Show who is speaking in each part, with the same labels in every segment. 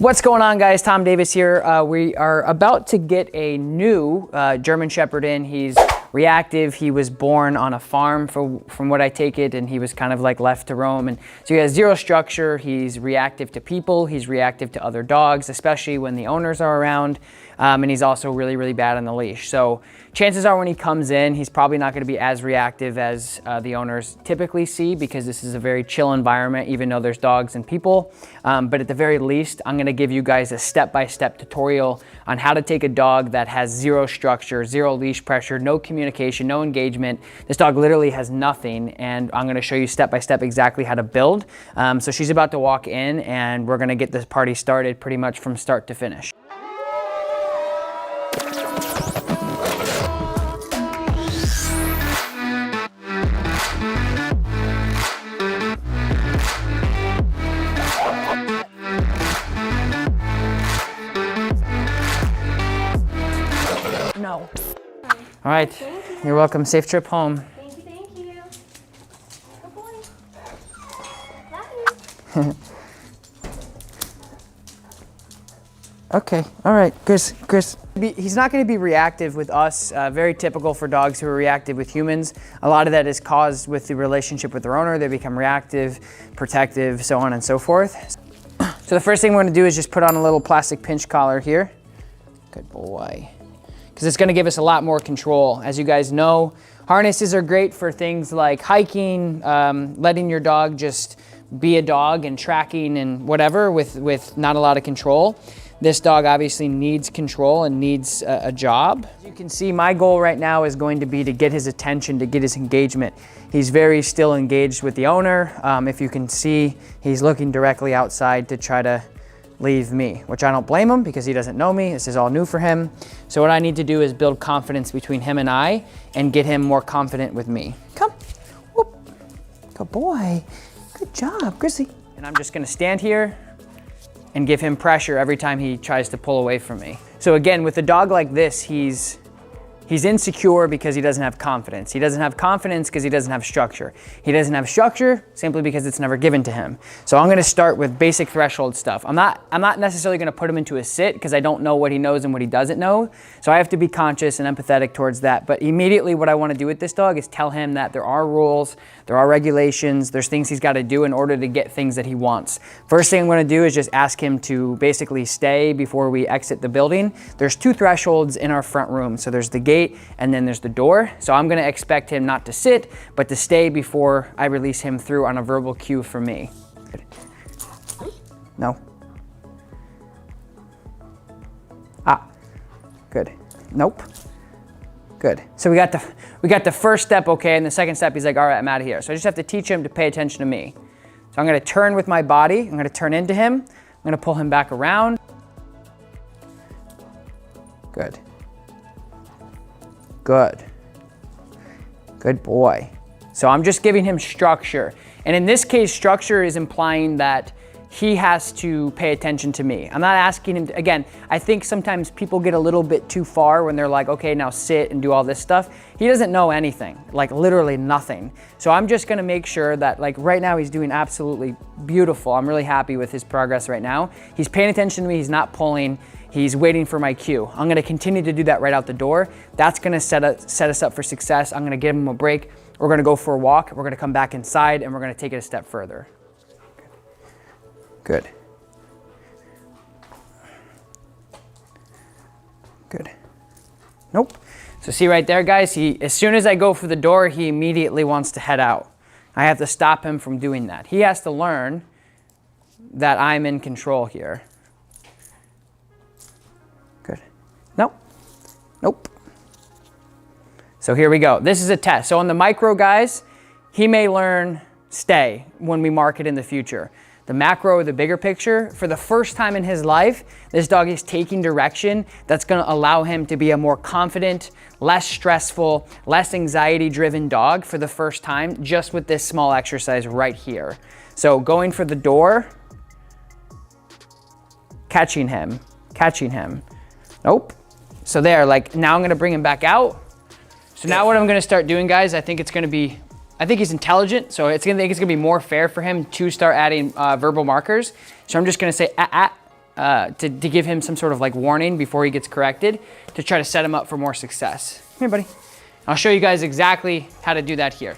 Speaker 1: What's going on, guys? Tom Davis here. We are about to get a new German Shepherd in. He's reactive. He was born on a farm from what I take it, and he was kind of like left to roam. And so he has zero structure. He's reactive to people. He's reactive to other dogs, especially when the owners are around. And he's also really, really bad on the leash. So chances are when he comes in, he's probably not going to be as reactive as the owners typically see, because this is a very chill environment, even though there's dogs and people. But at the very least, I'm going to give you guys a step-by-step tutorial on how to take a dog that has zero structure, zero leash pressure, no communication, no engagement. This dog literally has nothing, and I'm going to show you step-by-step exactly how to build. So she's about to walk in, and we're going to get this party started pretty much from start to finish. No. All right, you're welcome. Safe trip home.
Speaker 2: Thank you, thank you. Good boy. Love you.
Speaker 1: Okay, all right, Chris. He's not going to be reactive with us, very typical for dogs who are reactive with humans. A lot of that is caused with the relationship with their owner. They become reactive, protective, so on and so forth. So the first thing we're going to do is just put on a little plastic pinch collar here. Good boy. Because it's going to give us a lot more control. As you guys know, harnesses are great for things like hiking, letting your dog just be a dog and tracking and whatever with not a lot of control. This dog obviously needs control and needs a job. As you can see, my goal right now is going to be to get his attention, to get his engagement. He's very still engaged with the owner. If you can see, he's looking directly outside to try to leave me, which I don't blame him because he doesn't know me. This is all new for him. So what I need to do is build confidence between him and I and get him more confident with me. Come, whoop, good boy. Good job, Grizzly. And I'm just gonna stand here and give him pressure every time he tries to pull away from me. So again, with a dog like this, he's insecure because he doesn't have confidence. He doesn't have confidence because he doesn't have structure. He doesn't have structure simply because it's never given to him. So I'm gonna start with basic threshold stuff. I'm not necessarily gonna put him into a sit because I don't know what he knows and what he doesn't know. So I have to be conscious and empathetic towards that. But immediately what I wanna do with this dog is tell him that there are rules, there are regulations, there's things he's gotta do in order to get things that he wants. First thing I'm gonna do is just ask him to basically stay before we exit the building. There's two thresholds in our front room. So there's the gate and then there's the door. So I'm gonna expect him not to sit, but to stay before I release him through on a verbal cue from me. Good. No. Ah, good. Nope. Good. So we got the first step okay, and the second step he's like, all right, I'm out of here. So I just have to teach him to pay attention to me. So I'm gonna turn with my body, I'm gonna turn into him, I'm gonna pull him back around. Good. Good. Good boy. So I'm just giving him structure. And in this case, structure is implying that he has to pay attention to me. I'm not asking him to, again, I think sometimes people get a little bit too far when they're like, okay, now sit and do all this stuff. He doesn't know anything, like literally nothing. So I'm just gonna make sure that, like, right now he's doing absolutely beautiful. I'm really happy with his progress right now. He's paying attention to me, he's not pulling. He's waiting for my cue. I'm gonna continue to do that right out the door. That's gonna set us up for success. I'm gonna give him a break. We're gonna go for a walk. We're gonna come back inside and we're gonna take it a step further. Good. Good. Nope. So see right there, guys, as soon as I go for the door, he immediately wants to head out. I have to stop him from doing that. He has to learn that I'm in control here. Nope. Nope. So here we go. This is a test. So on the micro, guys, he may learn stay when we mark it in the future. The macro, the bigger picture, for the first time in his life, this dog is taking direction that's gonna allow him to be a more confident, less stressful, less anxiety-driven dog for the first time, just with this small exercise right here. So going for the door, catching him. Nope. So there, like, now I'm gonna bring him back out. So now what I'm gonna start doing, guys, I think he's intelligent, so I think it's gonna be more fair for him to start adding verbal markers. So I'm just gonna say, to give him some sort of like warning before he gets corrected to try to set him up for more success. Come here, buddy. I'll show you guys exactly how to do that here.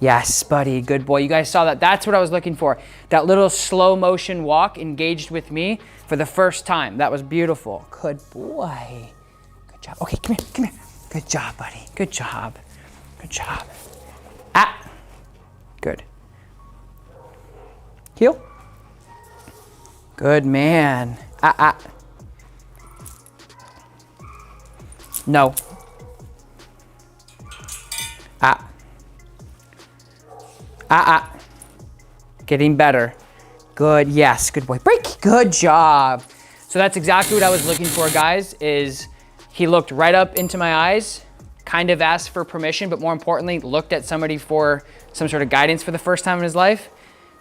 Speaker 1: Yes, buddy, good boy. You guys saw that. That's what I was looking for. That little slow motion walk engaged with me for the first time. That was beautiful. Good boy. Good job. Okay, come here, come here. Good job, buddy. Good job. Good job. Good. Heel. Good man. No. Getting better. Good, yes, good boy. Break, good job. So that's exactly what I was looking for, guys, is he looked right up into my eyes, kind of asked for permission, but more importantly, looked at somebody for some sort of guidance for the first time in his life.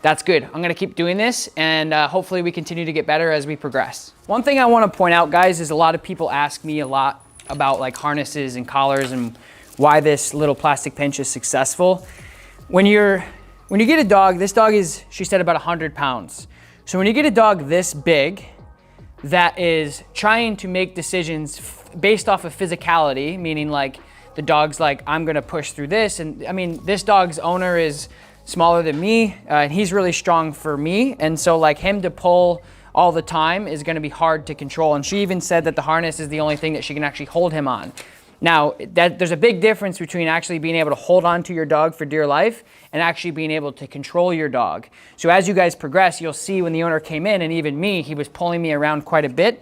Speaker 1: That's good. I'm gonna keep doing this, and hopefully we continue to get better as we progress. One thing I wanna point out, guys, is a lot of people ask me a lot about like harnesses and collars and why this little plastic pinch is successful. When you get a dog, this dog is, she said, about 100 pounds. So when you get a dog this big that is trying to make decisions based off of physicality, meaning like the dog's like, I'm gonna push through this. And I mean, this dog's owner is smaller than me and he's really strong for me. And so like him to pull all the time is gonna be hard to control. And she even said that the harness is the only thing that she can actually hold him on. Now, there's a big difference between actually being able to hold on to your dog for dear life and actually being able to control your dog. So as you guys progress, you'll see when the owner came in, and even me, he was pulling me around quite a bit.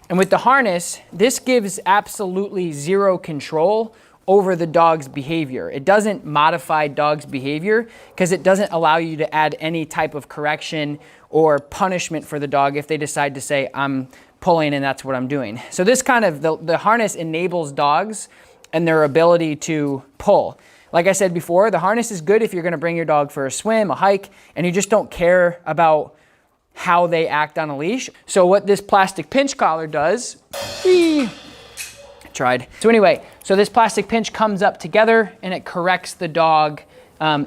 Speaker 1: And with the harness, this gives absolutely zero control over the dog's behavior. It doesn't modify dog's behavior because it doesn't allow you to add any type of correction or punishment for the dog if they decide to say, I'm pulling and that's what I'm doing. So this kind of, the harness enables dogs and their ability to pull. Like I said before, the harness is good if you're gonna bring your dog for a swim, a hike, and you just don't care about how they act on a leash. So what this plastic pinch collar does, So anyway, so this plastic pinch comes up together and it corrects the dog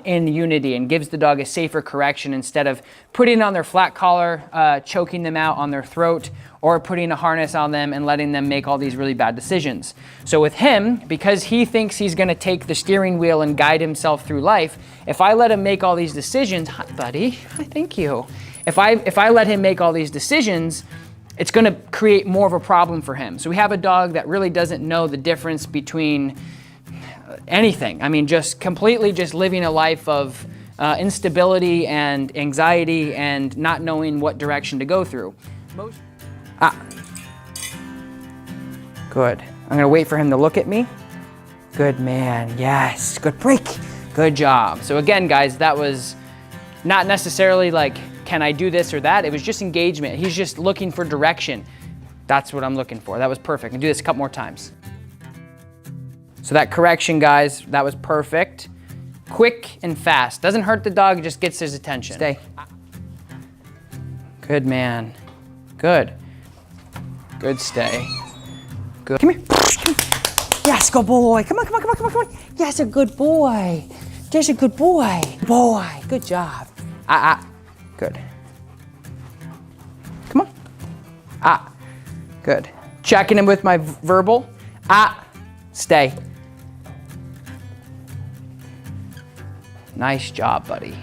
Speaker 1: in unity and gives the dog a safer correction instead of putting on their flat collar, choking them out on their throat, or putting a harness on them and letting them make all these really bad decisions. So with him, because he thinks he's gonna take the steering wheel and guide himself through life, if I let him make all these decisions, hi, buddy, thank you. If I let him make all these decisions, it's gonna create more of a problem for him. So we have a dog that really doesn't know the difference between anything. I mean, just completely just living a life of instability and anxiety and not knowing what direction to go through. Good. I'm gonna wait for him to look at me. Good man, yes, good break. Good job. So again, guys, that was not necessarily like, can I do this or that? It was just engagement. He's just looking for direction. That's what I'm looking for. That was perfect. And do this a couple more times. So that correction, guys, that was perfect. Quick and fast. Doesn't hurt the dog, just gets his attention. Stay. Good man. Good. Good stay. Good. Come here. Yes, good boy. Come on, come on, come on, come on, come on. Yes, a good boy. There's a good boy. Boy, good job. Good. Come on. Good. Checking him with my verbal. Stay. Nice job, buddy.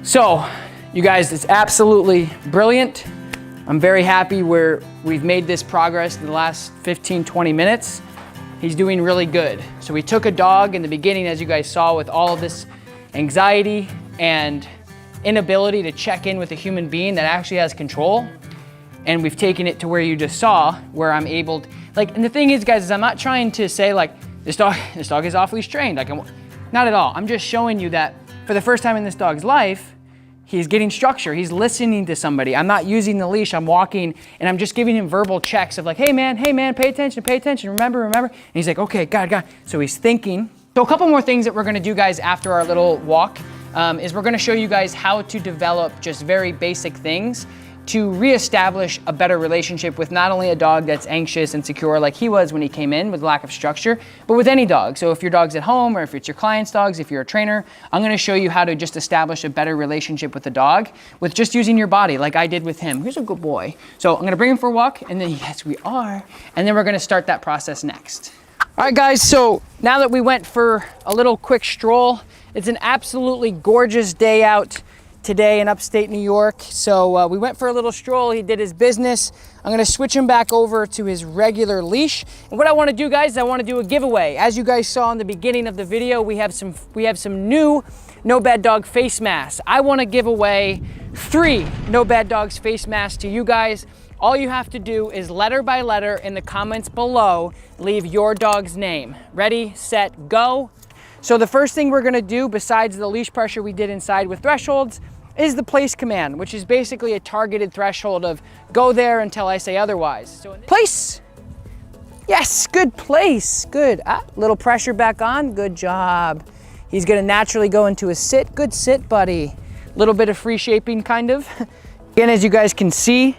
Speaker 1: So, you guys, it's absolutely brilliant. I'm very happy we've made this progress in the last 15, 20 minutes. He's doing really good. So we took a dog in the beginning, as you guys saw, with all of this anxiety and inability to check in with a human being that actually has control. And we've taken it to where you just saw, where I'm able to, like, and the thing is, guys, is I'm not trying to say like, this dog is awfully trained. Like, not at all. I'm just showing you that for the first time in this dog's life, he's getting structure. He's listening to somebody. I'm not using the leash. I'm walking and I'm just giving him verbal checks of like, hey man, pay attention, remember. And he's like, okay, got it. So he's thinking. So a couple more things that we're gonna do, guys, after our little walk is we're gonna show you guys how to develop just very basic things to reestablish a better relationship with not only a dog that's anxious and secure like he was when he came in with lack of structure, but with any dog. So if your dog's at home or if it's your client's dogs, if you're a trainer, I'm gonna show you how to just establish a better relationship with the dog with just using your body like I did with him. Here's a good boy. So I'm gonna bring him for a walk and then, yes, we are. And then we're gonna start that process next. All right, guys, so now that we went for a little quick stroll, it's an absolutely gorgeous day out today in upstate New York. So we went for a little stroll. He did his business. I'm gonna switch him back over to his regular leash. And what I wanna do, guys, is I wanna do a giveaway. As you guys saw in the beginning of the video, we have some new No Bad Dog face masks. I wanna give away 3 No Bad Dogs face masks to you guys. All you have to do is letter by letter in the comments below, leave your dog's name. Ready, set, go. So the first thing we're gonna do, besides the leash pressure we did inside with thresholds, is the place command, which is basically a targeted threshold of go there until I say otherwise. So place. Yes, good place, good. Little pressure back on, good job. He's gonna naturally go into a sit. Good sit, buddy. Little bit of free shaping, kind of. Again, as you guys can see,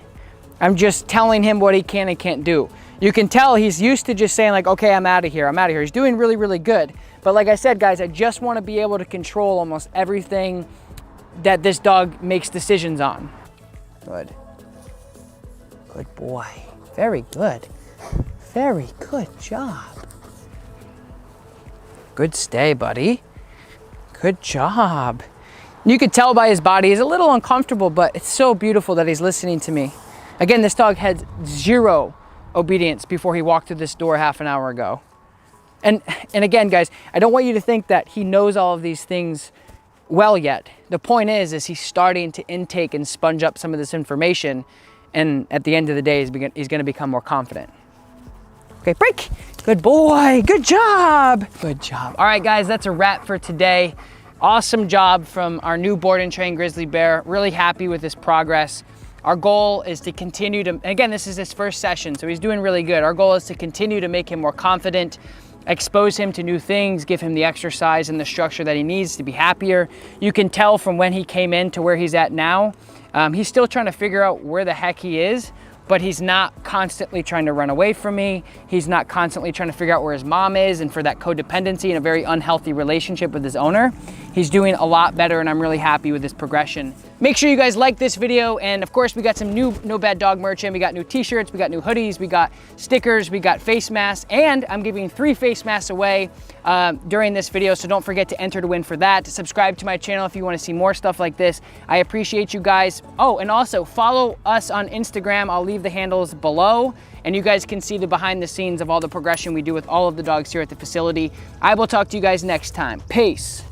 Speaker 1: I'm just telling him what he can and can't do. You can tell he's used to just saying like, okay, I'm out of here, I'm out of here. He's doing really, really good. But like I said, guys, I just wanna be able to control almost everything that this dog makes decisions on. Good. Good boy. Very good. Very good job. Good stay, buddy. Good job. You could tell by his body, he's a little uncomfortable, but it's so beautiful that he's listening to me. Again, this dog had 0 obedience before he walked through this door half an hour ago. And again, guys, I don't want you to think that he knows all of these things well yet. The point is he's starting to intake and sponge up some of this information, and at the end of the day, he's gonna become more confident. Okay, break. Good boy, good job. Good job. All right, guys, that's a wrap for today. Awesome job from our new board and train grizzly bear. Really happy with his progress. Our goal is to continue to, again, this is his first session, so he's doing really good. Our goal is to continue to make him more confident, expose him to new things, give him the exercise and the structure that he needs to be happier. You can tell from when he came in to where he's at now, he's still trying to figure out where the heck he is, but he's not constantly trying to run away from me. He's not constantly trying to figure out where his mom is and for that codependency and a very unhealthy relationship with his owner. He's doing a lot better, and I'm really happy with his progression. Make sure you guys like this video, and of course we got some new No Bad Dog merch in. We got new t-shirts, we got new hoodies, we got stickers, we got face masks, and I'm giving 3 face masks away during this video, so don't forget to enter to win for that. Subscribe to my channel if you want to see more stuff like this. I appreciate you guys. Oh, and also follow us on Instagram. I'll leave the handles below, and you guys can see the behind the scenes of all the progression we do with all of the dogs here at the facility. I will talk to you guys next time. Peace.